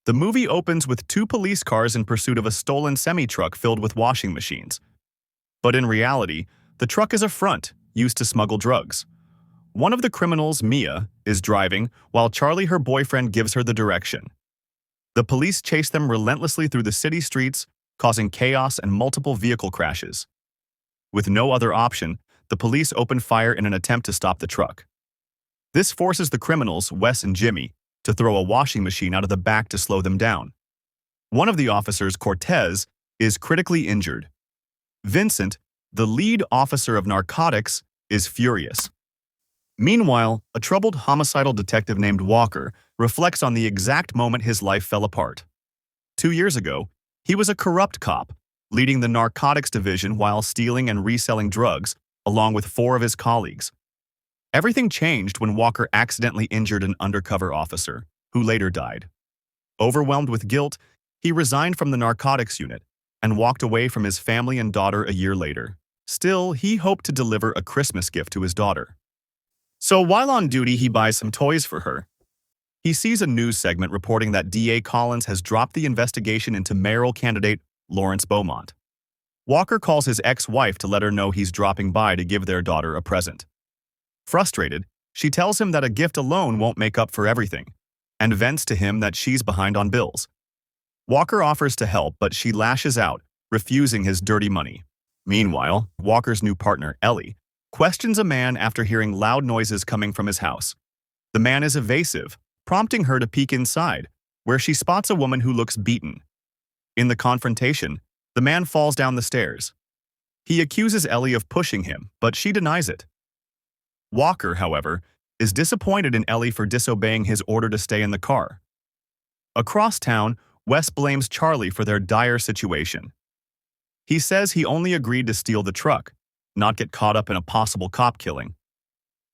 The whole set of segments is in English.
The movie opens with two police cars in pursuit of a stolen semi-truck filled with washing machines. But in reality, the truck is a front used to smuggle drugs. One of the criminals, Mia, is driving, while Charlie, her boyfriend, gives her the direction. The police chase them relentlessly through the city streets, causing chaos and multiple vehicle crashes. With no other option, the police open fire in an attempt to stop the truck. This forces the criminals, Wes and Jimmy, to throw a washing machine out of the back to slow them down. One of the officers, Cortez, is critically injured. Vincent, the lead officer of narcotics, is furious. Meanwhile, a troubled homicidal detective named Walker reflects on the exact moment his life fell apart. 2 years ago, he was a corrupt cop, leading the narcotics division while stealing and reselling drugs, along with 4 of his colleagues. Everything changed when Walker accidentally injured an undercover officer, who later died. Overwhelmed with guilt, he resigned from the narcotics unit and walked away from his family and daughter a year later. Still, he hoped to deliver a Christmas gift to his daughter. So while on duty, he buys some toys for her. He sees a news segment reporting that DA Collins has dropped the investigation into mayoral candidate Lawrence Beaumont. Walker calls his ex-wife to let her know he's dropping by to give their daughter a present. Frustrated, she tells him that a gift alone won't make up for everything, and vents to him that she's behind on bills. Walker offers to help, but she lashes out, refusing his dirty money. Meanwhile, Walker's new partner, Ellie, questions a man after hearing loud noises coming from his house. The man is evasive, prompting her to peek inside, where she spots a woman who looks beaten. In the confrontation, the man falls down the stairs. He accuses Ellie of pushing him, but she denies it. Walker, however, is disappointed in Ellie for disobeying his order to stay in the car. Across town, Wes blames Charlie for their dire situation. He says he only agreed to steal the truck, not get caught up in a possible cop killing.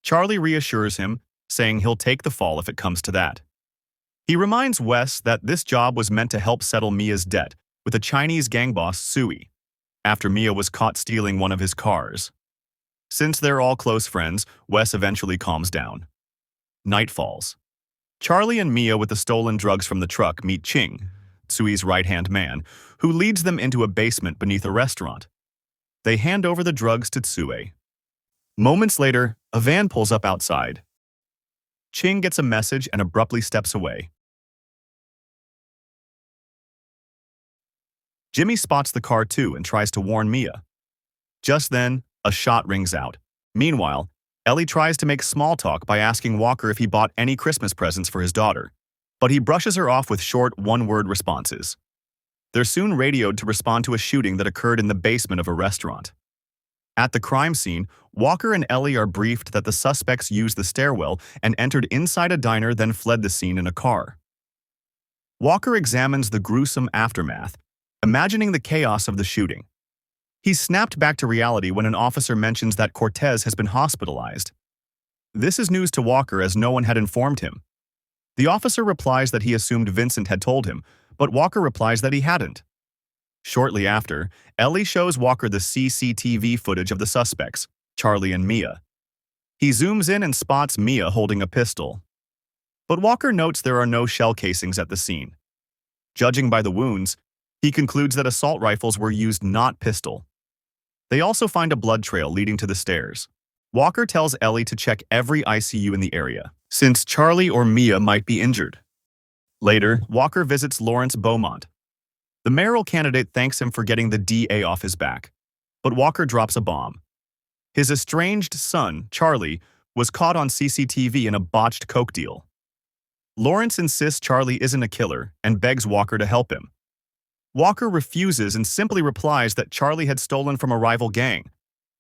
Charlie reassures him, saying he'll take the fall if it comes to that. He reminds Wes that this job was meant to help settle Mia's debt with a Chinese gang boss, Sui, after Mia was caught stealing one of his cars. Since they're all close friends, Wes eventually calms down. Night falls. Charlie and Mia with the stolen drugs from the truck meet Ching, Sui's right-hand man, who leads them into a basement beneath a restaurant. They hand over the drugs to Tsue. Moments later, a van pulls up outside. Ching gets a message and abruptly steps away. Jimmy spots the car too and tries to warn Mia. Just then, a shot rings out. Meanwhile, Ellie tries to make small talk by asking Walker if he bought any Christmas presents for his daughter, but he brushes her off with short, one-word responses. They're soon radioed to respond to a shooting that occurred in the basement of a restaurant. At the crime scene, Walker and Ellie are briefed that the suspects used the stairwell and entered inside a diner, then fled the scene in a car. Walker examines the gruesome aftermath, imagining the chaos of the shooting. He's snapped back to reality when an officer mentions that Cortez has been hospitalized. This is news to Walker, as no one had informed him. The officer replies that he assumed Vincent had told him, but Walker replies that he hadn't. Shortly after, Ellie shows Walker the CCTV footage of the suspects, Charlie and Mia. He zooms in and spots Mia holding a pistol. But Walker notes there are no shell casings at the scene. Judging by the wounds, he concludes that assault rifles were used, not pistol. They also find a blood trail leading to the stairs. Walker tells Ellie to check every ICU in the area, since Charlie or Mia might be injured. Later, Walker visits Lawrence Beaumont. The mayoral candidate thanks him for getting the DA off his back, but Walker drops a bomb. His estranged son, Charlie, was caught on CCTV in a botched coke deal. Lawrence insists Charlie isn't a killer and begs Walker to help him. Walker refuses and simply replies that Charlie had stolen from a rival gang,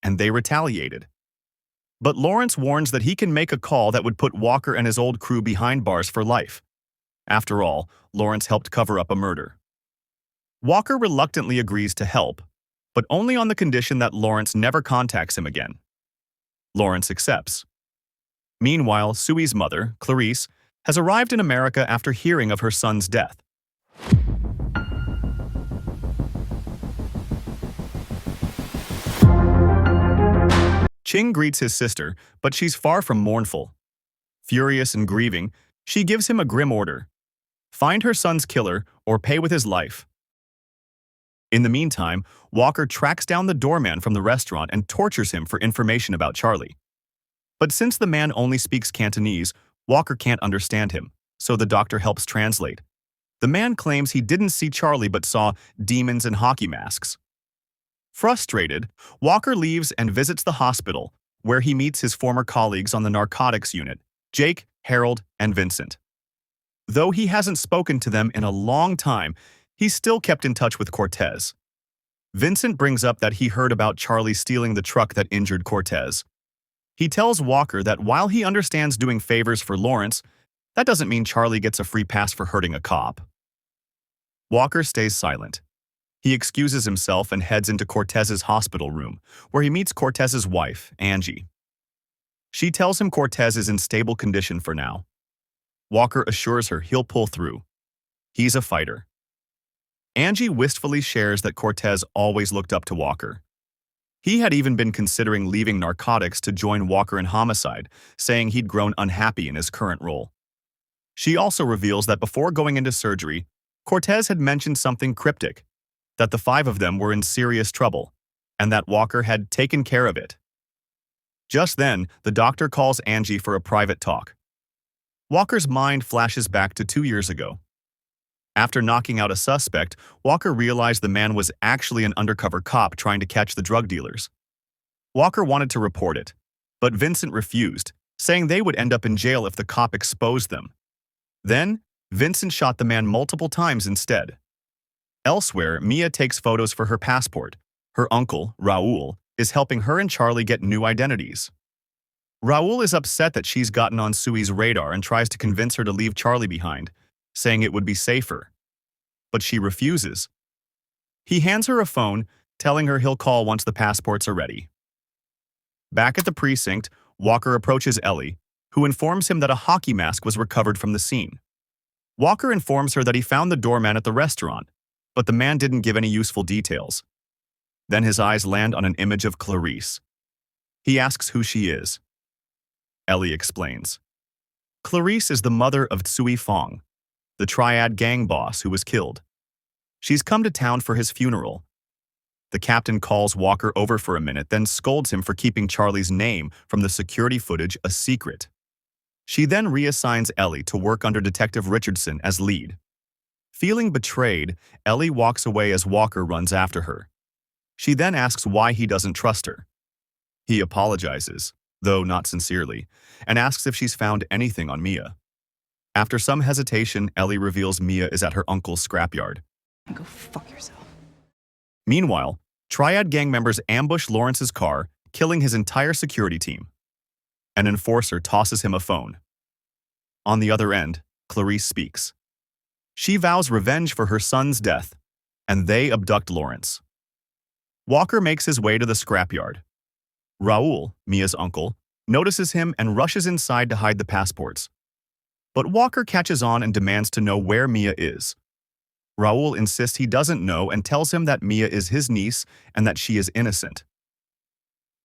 and they retaliated. But Lawrence warns that he can make a call that would put Walker and his old crew behind bars for life. After all, Lawrence helped cover up a murder. Walker reluctantly agrees to help, but only on the condition that Lawrence never contacts him again. Lawrence accepts. Meanwhile, Sui's mother, Clarice, has arrived in America after hearing of her son's death. Ching greets his sister, but she's far from mournful. Furious and grieving, she gives him a grim order. Find her son's killer or pay with his life. In the meantime, Walker tracks down the doorman from the restaurant and tortures him for information about Charlie. But since the man only speaks Cantonese, Walker can't understand him, so the doctor helps translate. The man claims he didn't see Charlie but saw demons in hockey masks. Frustrated, Walker leaves and visits the hospital, where he meets his former colleagues on the narcotics unit, Jake, Harold, and Vincent. Though he hasn't spoken to them in a long time, he's still kept in touch with Cortez. Vincent brings up that he heard about Charlie stealing the truck that injured Cortez. He tells Walker that while he understands doing favors for Lawrence, that doesn't mean Charlie gets a free pass for hurting a cop. Walker stays silent. He excuses himself and heads into Cortez's hospital room, where he meets Cortez's wife, Angie. She tells him Cortez is in stable condition for now. Walker assures her he'll pull through. He's a fighter. Angie wistfully shares that Cortez always looked up to Walker. He had even been considering leaving narcotics to join Walker in homicide, saying he'd grown unhappy in his current role. She also reveals that before going into surgery, Cortez had mentioned something cryptic, that the five of them were in serious trouble, and that Walker had taken care of it. Just then, the doctor calls Angie for a private talk. Walker's mind flashes back to 2 years ago. After knocking out a suspect, Walker realized the man was actually an undercover cop trying to catch the drug dealers. Walker wanted to report it, but Vincent refused, saying they would end up in jail if the cop exposed them. Then, Vincent shot the man multiple times instead. Elsewhere, Mia takes photos for her passport. Her uncle, Raul, is helping her and Charlie get new identities. Raul is upset that she's gotten on Sui's radar and tries to convince her to leave Charlie behind, saying it would be safer. But she refuses. He hands her a phone, telling her he'll call once the passports are ready. Back at the precinct, Walker approaches Ellie, who informs him that a hockey mask was recovered from the scene. Walker informs her that he found the doorman at the restaurant, but the man didn't give any useful details. Then his eyes land on an image of Clarice. He asks who she is. Ellie explains. Clarice is the mother of Tsui Fong, the Triad gang boss who was killed. She's come to town for his funeral. The captain calls Walker over for a minute, then scolds him for keeping Charlie's name from the security footage a secret. She then reassigns Ellie to work under Detective Richardson as lead. Feeling betrayed, Ellie walks away as Walker runs after her. She then asks why he doesn't trust her. He apologizes, though not sincerely, and asks if she's found anything on Mia. After some hesitation, Ellie reveals Mia is at her uncle's scrapyard. Go fuck yourself. Meanwhile, Triad gang members ambush Lawrence's car, killing his entire security team. An enforcer tosses him a phone. On the other end, Clarice speaks. She vows revenge for her son's death, and they abduct Lawrence. Walker makes his way to the scrapyard. Raul, Mia's uncle, notices him and rushes inside to hide the passports. But Walker catches on and demands to know where Mia is. Raul insists he doesn't know and tells him that Mia is his niece and that she is innocent.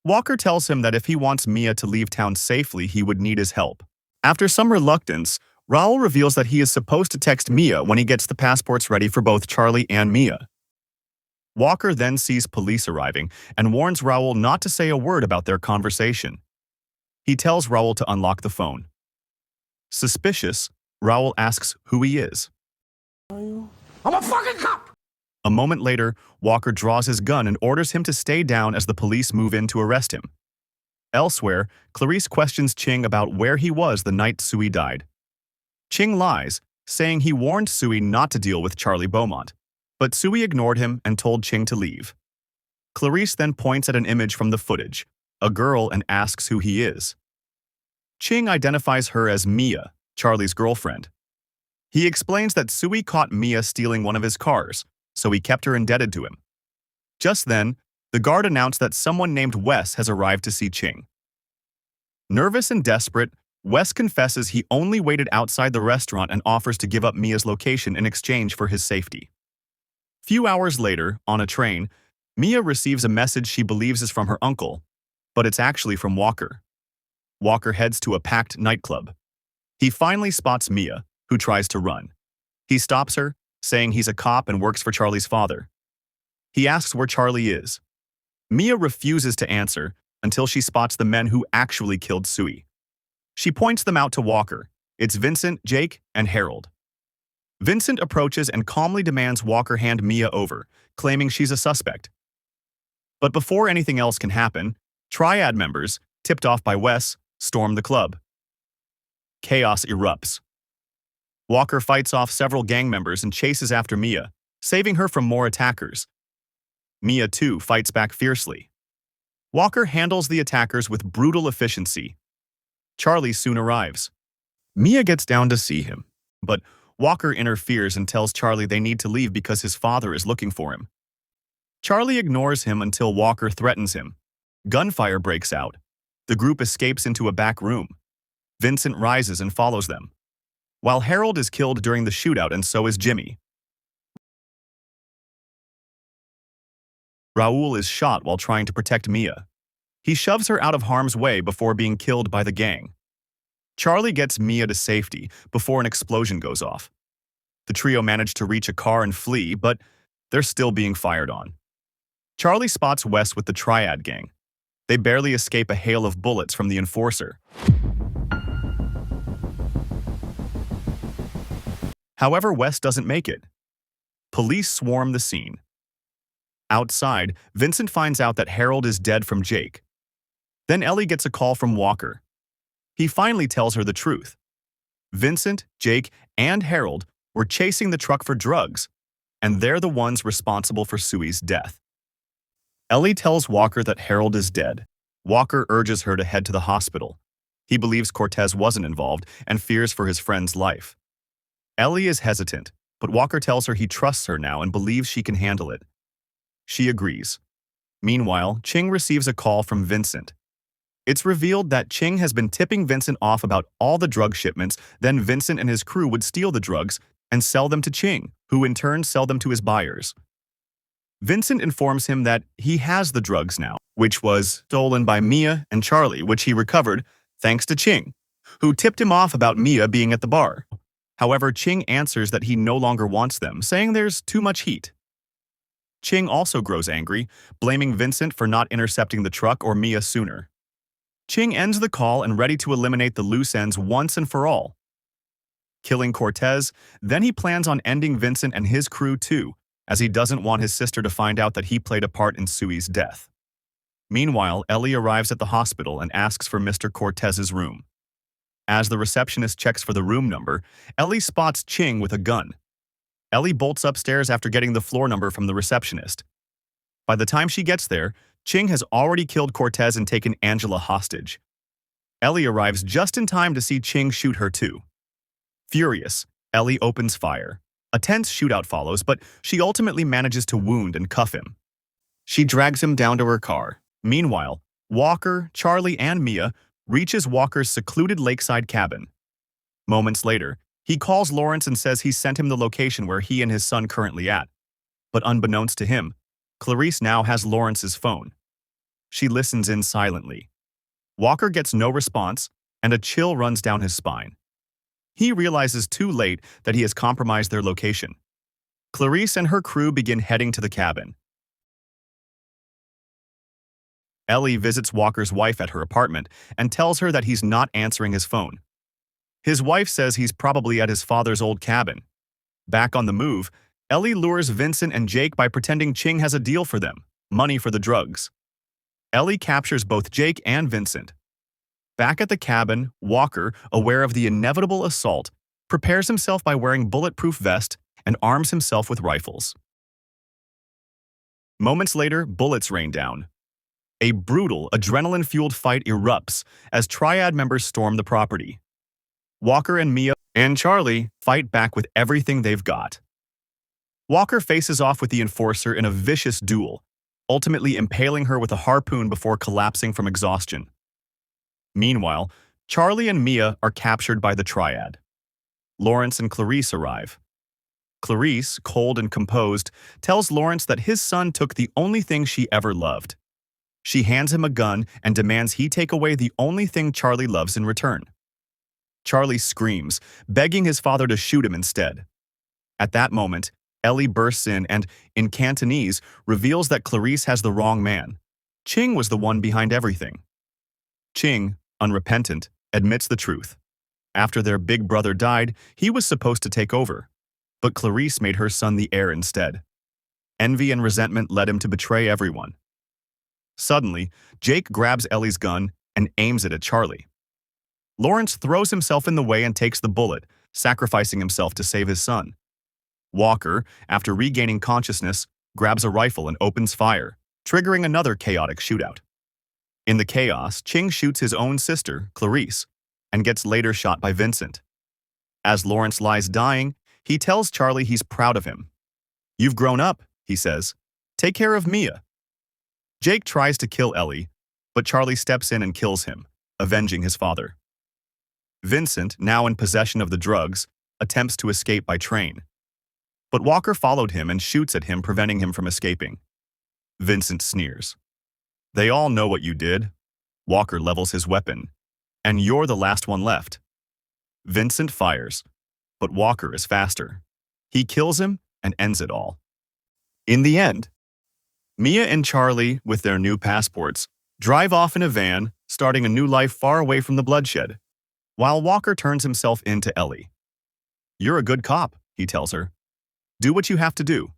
Walker tells him that if he wants Mia to leave town safely, he would need his help. After some reluctance, Raul reveals that he is supposed to text Mia when he gets the passports ready for both Charlie and Mia. Walker then sees police arriving and warns Raul not to say a word about their conversation. He tells Raul to unlock the phone. Suspicious, Raul asks who he is. I'm a fucking cop! A moment later, Walker draws his gun and orders him to stay down as the police move in to arrest him. Elsewhere, Clarice questions Ching about where he was the night Sui died. Ching lies, saying he warned Sui not to deal with Charlie Beaumont, but Sui ignored him and told Ching to leave. Clarice then points at an image from the footage, a girl, and asks who he is. Ching identifies her as Mia, Charlie's girlfriend. He explains that Sui caught Mia stealing one of his cars, so he kept her indebted to him. Just then, the guard announced that someone named Wes has arrived to see Ching. Nervous and desperate, Wes confesses he only waited outside the restaurant and offers to give up Mia's location in exchange for his safety. Few hours later, on a train, Mia receives a message she believes is from her uncle, but it's actually from Walker. Walker heads to a packed nightclub. He finally spots Mia, who tries to run. He stops her, saying he's a cop and works for Charlie's father. He asks where Charlie is. Mia refuses to answer until she spots the men who actually killed Sui. She points them out to Walker. It's Vincent, Jake, and Harold. Vincent approaches and calmly demands Walker hand Mia over, claiming she's a suspect. But before anything else can happen, Triad members, tipped off by Wes, storm the club. Chaos erupts. Walker fights off several gang members and chases after Mia, saving her from more attackers. Mia, too, fights back fiercely. Walker handles the attackers with brutal efficiency. Charlie soon arrives. Mia gets down to see him, but Walker interferes and tells Charlie they need to leave because his father is looking for him. Charlie ignores him until Walker threatens him. Gunfire breaks out. The group escapes into a back room. Vincent rises and follows them, while Harold is killed during the shootout and so is Jimmy. Raul is shot while trying to protect Mia. He shoves her out of harm's way before being killed by the gang. Charlie gets Mia to safety before an explosion goes off. The trio manage to reach a car and flee, but they're still being fired on. Charlie spots Wes with the Triad gang. They barely escape a hail of bullets from the enforcer. However, Wes doesn't make it. Police swarm the scene. Outside, Vincent finds out that Harold is dead from Jake. Then Ellie gets a call from Walker. He finally tells her the truth. Vincent, Jake, and Harold were chasing the truck for drugs, and they're the ones responsible for Sui's death. Ellie tells Walker that Harold is dead. Walker urges her to head to the hospital. He believes Cortez wasn't involved and fears for his friend's life. Ellie is hesitant, but Walker tells her he trusts her now and believes she can handle it. She agrees. Meanwhile, Ching receives a call from Vincent. It's revealed that Ching has been tipping Vincent off about all the drug shipments, then Vincent and his crew would steal the drugs and sell them to Ching, who in turn sell them to his buyers. Vincent informs him that he has the drugs now, which was stolen by Mia and Charlie, which he recovered thanks to Ching, who tipped him off about Mia being at the bar. However, Ching answers that he no longer wants them, saying there's too much heat. Ching also grows angry, blaming Vincent for not intercepting the truck or Mia sooner. Ching ends the call and ready to eliminate the loose ends once and for all. Killing Cortez, then he plans on ending Vincent and his crew too, as he doesn't want his sister to find out that he played a part in Sui's death. Meanwhile, Ellie arrives at the hospital and asks for Mr. Cortez's room. As the receptionist checks for the room number, Ellie spots Ching with a gun. Ellie bolts upstairs after getting the floor number from the receptionist. By the time she gets there, Ching has already killed Cortez and taken Angela hostage. Ellie arrives just in time to see Ching shoot her too. Furious, Ellie opens fire. A tense shootout follows, but she ultimately manages to wound and cuff him. She drags him down to her car. Meanwhile, Walker, Charlie, and Mia reaches Walker's secluded lakeside cabin. Moments later, he calls Lawrence and says he sent him the location where he and his son currently at. But unbeknownst to him, Clarice now has Lawrence's phone. She listens in silently. Walker gets no response, and a chill runs down his spine. He realizes too late that he has compromised their location. Clarice and her crew begin heading to the cabin. Ellie visits Walker's wife at her apartment and tells her that he's not answering his phone. His wife says he's probably at his father's old cabin. Back on the move, Ellie lures Vincent and Jake by pretending Ching has a deal for them, money for the drugs. Ellie captures both Jake and Vincent. Back at the cabin, Walker, aware of the inevitable assault, prepares himself by wearing bulletproof vest and arms himself with rifles. Moments later, bullets rain down. A brutal, adrenaline-fueled fight erupts as Triad members storm the property. Walker and Mia and Charlie fight back with everything they've got. Walker faces off with the enforcer in a vicious duel, ultimately impaling her with a harpoon before collapsing from exhaustion. Meanwhile, Charlie and Mia are captured by the Triad. Lawrence and Clarice arrive. Clarice, cold and composed, tells Lawrence that his son took the only thing she ever loved. She hands him a gun and demands he take away the only thing Charlie loves in return. Charlie screams, begging his father to shoot him instead. At that moment, Ellie bursts in and, in Cantonese, reveals that Clarice has the wrong man. Ching was the one behind everything. Ching, unrepentant, admits the truth. After their big brother died, he was supposed to take over. But Clarice made her son the heir instead. Envy and resentment led him to betray everyone. Suddenly, Jake grabs Ellie's gun and aims it at Charlie. Lawrence throws himself in the way and takes the bullet, sacrificing himself to save his son. Walker, after regaining consciousness, grabs a rifle and opens fire, triggering another chaotic shootout. In the chaos, Ching shoots his own sister, Clarice, and gets later shot by Vincent. As Lawrence lies dying, he tells Charlie he's proud of him. "You've grown up," he says. "Take care of Mia." Jake tries to kill Ellie, but Charlie steps in and kills him, avenging his father. Vincent, now in possession of the drugs, attempts to escape by train. But Walker followed him and shoots at him, preventing him from escaping. Vincent sneers. "They all know what you did." Walker levels his weapon. "And you're the last one left." Vincent fires, but Walker is faster. He kills him and ends it all. In the end, Mia and Charlie, with their new passports, drive off in a van, starting a new life far away from the bloodshed, while Walker turns himself in to Ellie. "You're a good cop," he tells her. "Do what you have to do."